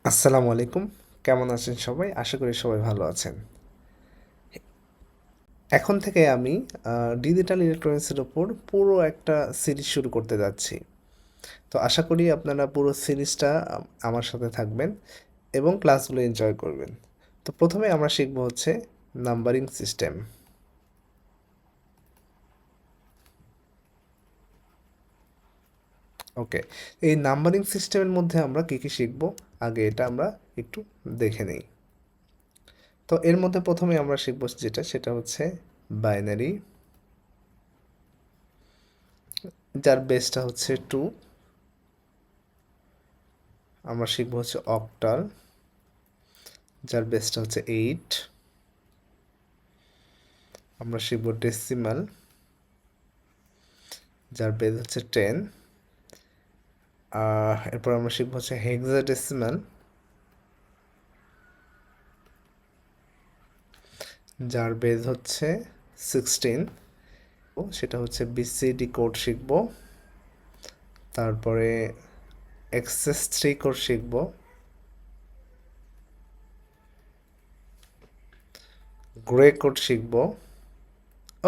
আসসালামু আলাইকুম। কেমন আছেন সবাই? আশা করি সবাই ভালো আছেন। এখন থেকে আমি ডিজিটাল ইলেকট্রনিক্সের উপর পুরো একটা সিরিজ শুরু করতে যাচ্ছি। তো আশা করি আপনারা পুরো সিরিজটা আমার সাথে থাকবেন এবং ক্লাসগুলো এনজয় করবেন। তো প্রথমে আমরা শিখব হচ্ছে নাম্বারিং সিস্টেম। ওকে, এই নাম্বারিং সিস্টেমের মধ্যে আমরা কী কী শিখব আগে এটা আমরা একটু দেখে নেই। তো এর মধ্যে প্রথমে আমরা শিখব যেটা সেটা হচ্ছে বাইনারি, যার বেসটা হচ্ছে 2। আমরা শিখব হচ্ছে অক্টাল, যার বেসটা হচ্ছে 8। আমরা শিখব ডেসিমাল, যার বেস হচ্ছে 10। এরপর আমরা শিখব হচ্ছে হেক্সাডেসিমাল, যার বেস হচ্ছে 16। সেটা হচ্ছে বিসিডি কোড শিখব। তারপরে এক্সেস 3 কোড শিখব। গ্রে কোড শিখব।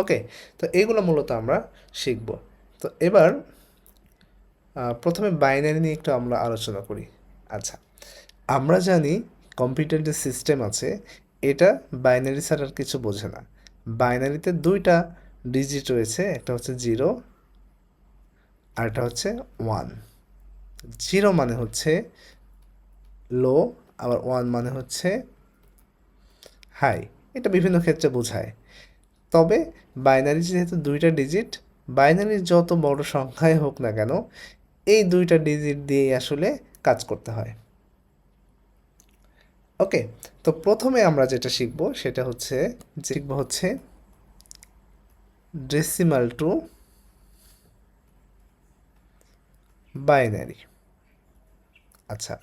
ওকে, তো এইগুলো মূলত আমরা শিখব। তো এবার প্রথমে বাইনারি নিয়ে একটু আমরা আলোচনা করি। আচ্ছা, আমরা জানি কম্পিউটার যে সিস্টেম আছে এটা বাইনারি ছাড়া আর কিছু বোঝে না। বাইনারিতে দুইটা ডিজিট রয়েছে, একটা হচ্ছে 0 আর একটা হচ্ছে 1। 0 মানে হচ্ছে লো, আবার 1 মানে হচ্ছে হাই। এটা বিভিন্ন ক্ষেত্রে বোঝায়। তবে বাইনারি যেহেতু দুইটা ডিজিট, বাইনারির যত বড় সংখ্যাই হোক না কেন এই দুইটা ডিজিট দিয়েই আসলে কাজ করতে হয়। ওকে, তো প্রথমে আমরা যেটা শিখব সেটা হচ্ছে ডেসিমাল টু বাইনারি। আচ্ছা,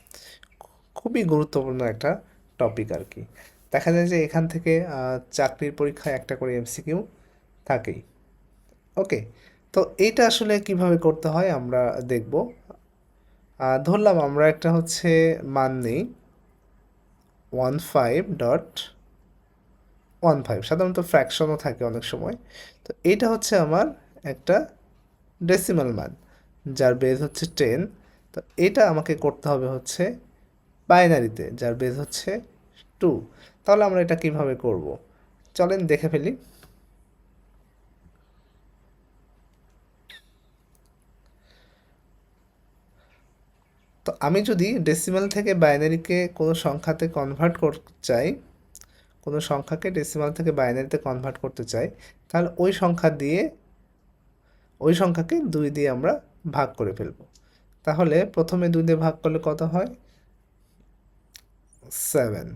খুবই গুরুত্বপূর্ণ একটা টপিক আর কি। দেখা যায় যে এখান থেকে চাকরির পরীক্ষায় একটা করে এমসিকিউ থাকেই। ওকে, তো এইটা আসলে কিভাবে করতে হয় আমরা দেখব। ধরলাম আমরা একটা হচ্ছে মান নেই 15.15, সাধারণত ফ্র্যাকশনও থাকে অনেক সময়। তো এইটা হচ্ছে আমার একটা ডেসিমাল মান, যার বেস হচ্ছে 10। তো এটা আমাকে করতে হবে হচ্ছে বাইনারিতে, যার বেস হচ্ছে 2। তাহলে আমরা এটা কিভাবে করব, চলেন দেখে ফেলি। তো আমি যদি ডেসিমাল থেকে বাইনারিকে কোনো সংখ্যাতে কনভার্ট করতে চাই, কোনো সংখ্যাকে ডেসিমাল থেকে বাইনারিতে কনভার্ট করতে চাই, তাহলে ওই সংখ্যাকে 2 দিয়ে আমরা ভাগ করে ফেলব। তাহলে প্রথমে 2 দিয়ে ভাগ করলে কত হয়? 7।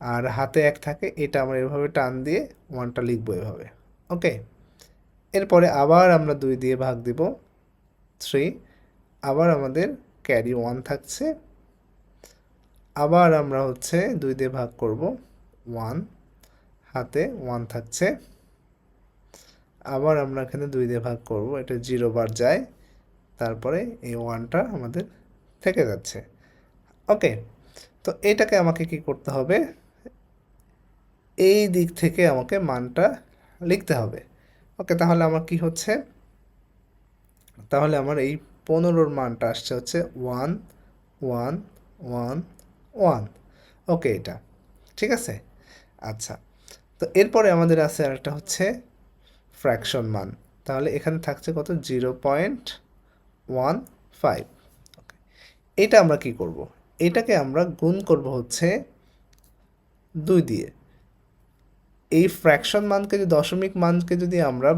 আর হাতে 1 থাকে, এটা আমরা এভাবে টান দিয়ে 1টা লিখবো এভাবে। ওকে, এরপরে আবার আমরা 2 দিয়ে ভাগ দিব 3। আবার আমাদের ক্যারি 1 থাকছে। আবার আমরা হচ্ছে 2 দিয়ে ভাগ করব 1, হাতে 1 থাকছে। আবার আমরা এখানে 2 দিয়ে ভাগ করব, এটা 0 বার যায়, তারপরে এই 1টা আমাদের থেকে যাচ্ছে। ওকে, তো এটাকে আমাকে কি করতে হবে? এই দিক থেকে আমাকে মানটা লিখতে হবে। ওকে, তাহলে আমার কি হচ্ছে? তাহলে আমার এই 15-র মানটা আসছে হচ্ছে 1 1 1 1। ওকে, এটা ঠিক আছে। আচ্ছা, তো এরপরে আমাদের আছে আরেকটা হচ্ছে ফ্র্যাকশন মান। তাহলে এখানে থাকছে কত? 0.15। ওকে, এটা আমরা কি করব? এটাকে আমরা গুণ করব হচ্ছে 2 দিয়ে। এই ফ্র্যাকশন মানকে, যে দশমিক মানকে যদি আমরা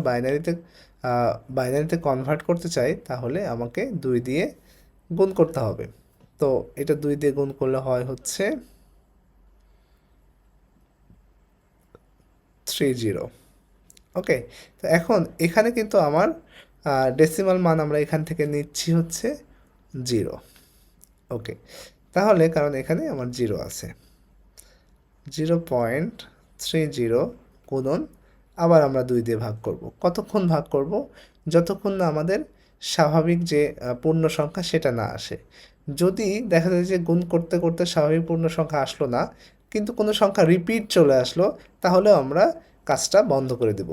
বাইনারিতে কনভার্ট করতে চাই তাহলে আমাকে 2 দিয়ে গুণ করতে হবে। তো এটা 2 দিয়ে গুণ করলে হয় হচ্ছে 30। ওকে, তো এখন এখানে কিন্তু আমার ডেসিমাল মান আমরা এখান থেকে নিচ্ছি হচ্ছে 0। ওকে, তাহলে কারণ এখানে আমার 0 আছে, 0.30 গুণন, আবার আমরা 2 দিয়ে ভাগ করব। কতক্ষণ ভাগ করব? যতক্ষণ না আমাদের স্বাভাবিক যে পূর্ণ সংখ্যা সেটা না আসে। যদি দেখা যায় যে গুণ করতে করতে স্বাভাবিক পূর্ণ সংখ্যা আসলো না, কিন্তু কোনো সংখ্যা রিপিট চলে আসলো, তাহলেও আমরা কাজটা বন্ধ করে দিব,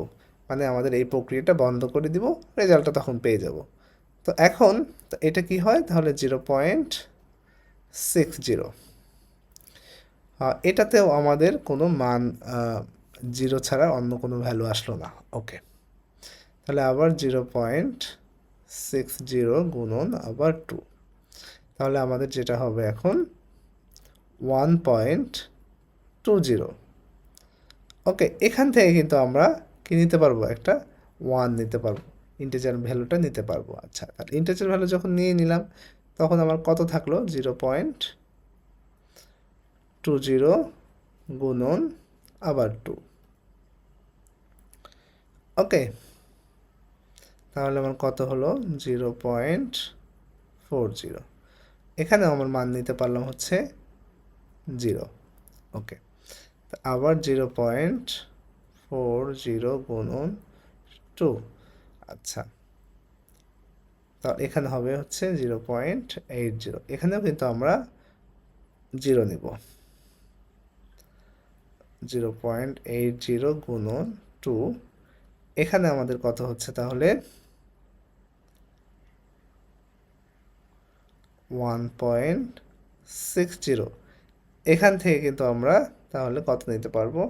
মানে আমাদের এই প্রক্রিয়াটা বন্ধ করে দিব, রেজাল্টটা তখন পেয়ে যাব। তো এখন এটা কি হয়, তাহলে 0.60, এটাতেও আমাদের কোনো মান 0 ছাড়া অন্য কোনো ভ্যালু আসলো না। ওকে, তাহলে আবার 0.60 গুণন আবার 2, তাহলে আমাদের যেটা হবে এখন 1.20। ওকে, এখান থেকে কিন্তু আমরা কি নিতে পারবো, একটা 1 নিতে পারবো, ইন্টিজার ভ্যালুটা নিতে পারবো। আচ্ছা, তাহলে ইন্টিজার ভ্যালু যখন নিয়ে নিলাম, তখন আমার কত থাকলো, 0.20 গুণন আবার 2। ওকে, তাহলে আমার কত হলো, 0.40। এখানে আমার মান নিতে পারলাম হচ্ছে 0। ওকে, আবার 0.40 গুণন 2। আচ্ছা, তো এখানে হবে হচ্ছে 0.80, এখানেও কিন্তু আমরা 0 নিব। 0.80 গুণন 2, এখানে আমাদের কত হচ্ছে তাহলে 1.60। এখান থেকে কিন্তু আমরা তাহলে কত নিতে পারবো,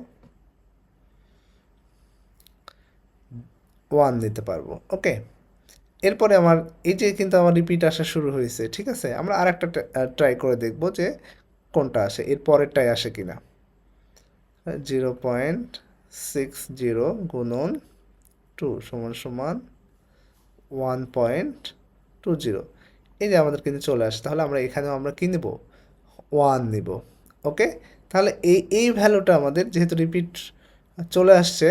1 নিতে পারবো। ওকে, এরপরে আমার এই যে কিন্তু আমার রিপিট আসা শুরু হয়েছে, ঠিক আছে, আমরা আরেকটা ট্রাই করে দেখব যে কোনটা আসে, এর পরেরটাই আসে কিনা। 0.60 গুণন 2 সমান সমান 1.20। এই যে আমাদের কিন্তু চলে আসে, তাহলে আমরা এখানেও আমরা কি নিব, 1 নিব। ওকে, তাহলে এই ভ্যালুটা আমাদের যেহেতু রিপিট চলে আসছে,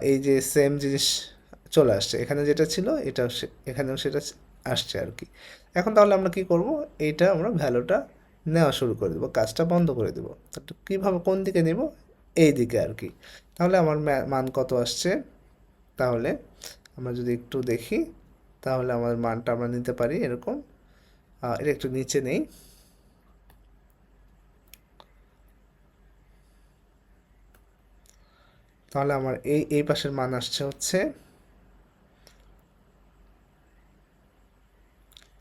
এই যে সেম জিনিস চলে আসছে, এখানে যেটা ছিল এটা এখানেও সেটা আসছে আর কি। এখন তাহলে আমরা কি করব, এইটা আমরা ভ্যালুটা নেওয়া শুরু করে দেবো, কাজটা বন্ধ করে দেবো। তো কীভাবে, কোন দিকে নিব, এই দিকে আর কি। তাহলে আমার মান কত আসছে, তাহলে আমরা যদি একটু দেখি, তাহলে আমার মানটা আমরা নিতে পারি এরকম, এটা একটু নিচে নেই। তাহলে আমার এই পাশের মান আসছে হচ্ছে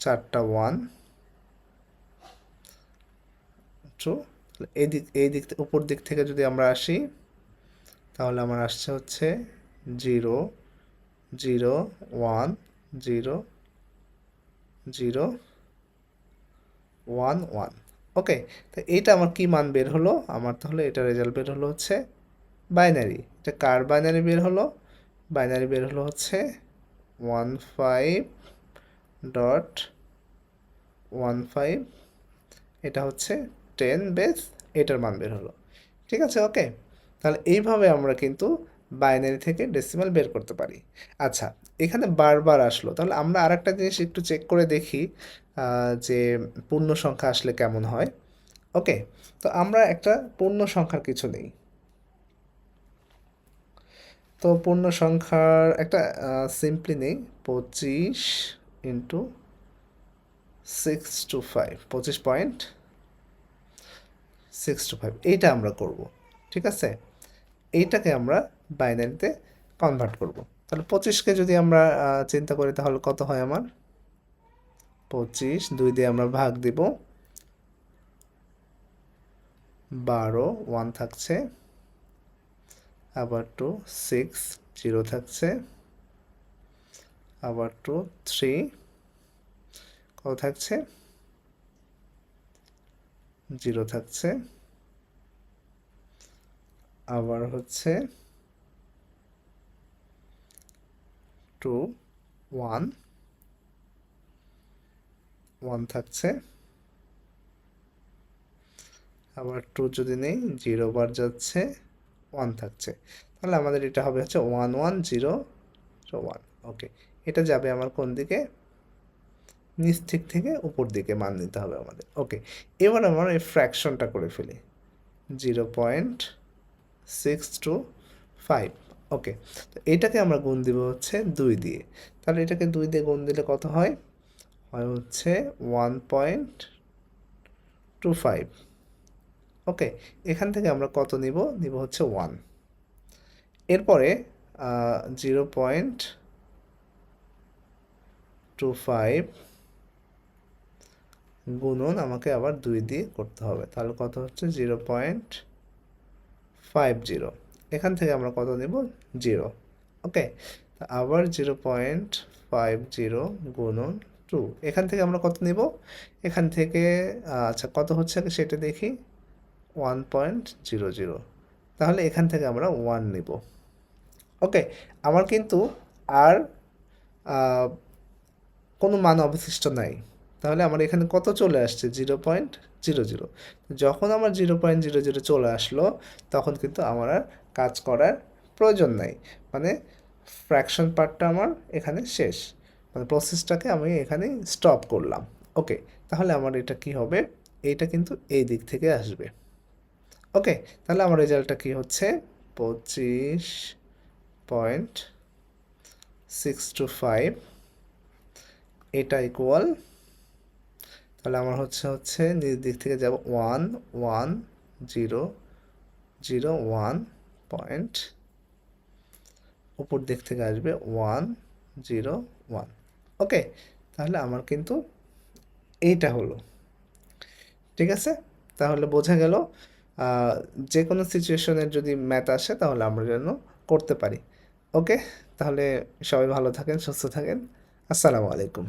4টা 1 ট্রু। এই দিক উপর দিক থেকে যদি আমরা আসি, তাহলে আমার আসছে হচ্ছে 0 0 1 0 0 1 1। ওকে, তো এইটা আমার কি মান বের হলো, আমার তাহলে এটা রেজাল্ট বের হলো হচ্ছে বাইনারি। এটা কার বাইনারি বের হলো, বাইনারি বের হলো হচ্ছে 15.15, এটা হচ্ছে 10 বেস, এটার মান বের হলো। ঠিক আছে, ওকে, তাহলে এইভাবে আমরা কিন্তু বাইনারি থেকে ডেসিমাল বের করতে পারি। আচ্ছা, এখানে বারবার আসলো, তাহলে আমরা আরেকটা জিনিস একটু চেক করে দেখি যে পূর্ণ সংখ্যা আসলে কেমন হয়। ওকে, তো আমরা একটা পূর্ণ সংখ্যার কিছু নেই। তো পূর্ণ সংখ্যার একটা সিম্পলি নেই, 25 ইন্টু 625, 25.625, এইটা আমরা করব। ঠিক আছে, এইটাকে আমরা বাইনারিতে কনভার্ট করব। তাহলে 25কে যদি আমরা চিন্তা করি, তাহলে কত হয় আমার, 25 2 দিয়ে আমরা ভাগ দিব, 12 1 থাকছে, আবার 2 6 0 থাকছে, আবার 2 3 কত থাকছে, 0 থাকছে, আবার হচ্ছে 2 1 1 থাকছে, আবার 2 যদি নেই, 0 বার যাচ্ছে, 1 থাকছে। তাহলে আমাদের এটা হবে হচ্ছে 1 1 0 1। ওকে, এটা যাবে আমার কোন দিকে, নিচ দিক থেকে উপর দিকে মান নিতে হবে আমাদের। ওকে, এবার আমরা এই ফ্র্যাকশনটা করে ফেলি, 0.625। ওকে, তো এটাকে আমরা গুণ দিব হচ্ছে 2 দিয়ে। তাহলে এটাকে 2 দিয়ে গুণ দিলে কত হয়, হয় হচ্ছে 1.25। ওকে, এখান থেকে আমরা কত নিব? নিব হচ্ছে 1। এরপরে 0.25 গুণন আমাকে আবার 2 দিয়ে করতে হবে, তাহলে কত হচ্ছে 0.50। এখান থেকে আমরা কত নেব? 0। ওকে, আবার 0.50 গুণন 2, এখান থেকে আমরা কত নেব? এখান থেকে আচ্ছা কত হচ্ছে আগে সেটা দেখি, 1.00, তাহলে এখান থেকে আমরা 1 নেব। ওকে, আমার কিন্তু আর কোনো মান অবশিষ্ট নাই, তাহলে আমার এখানে কত চলে আসছে? 0.00। যখন আমার 0.00 চলে আসলো, তখন কিন্তু আমার আর কাজ করার প্রয়োজন নাই, মানে ফ্র্যাকশন পার্টটা আমার এখানে শেষ, মানে প্রসেসটাকে আমি এখানে স্টপ করলাম। ওকে, তাহলে আমার এটা কি হবে? এইটা কিন্তু এই দিক থেকে আসবে। ওকে, তাহলে আমার রেজাল্টটা কি হচ্ছে? 25.625, এটা ইকুয়াল, তাহলে আমার হচ্ছে নিজ দিক থেকে যাব 11001 পয়েন্ট, উপর দিক থেকে আসবে 101। ওকে, তাহলে আমার কিন্তু এইটা হলো। ঠিক আছে, তাহলে বোঝা গেল যে কোনো সিচুয়েশনের যদি ম্যাথ আসে তাহলে আমরা যেন করতে পারি। ওকে, তাহলে সবাই ভালো থাকেন, সুস্থ থাকেন। আসসালামু আলাইকুম।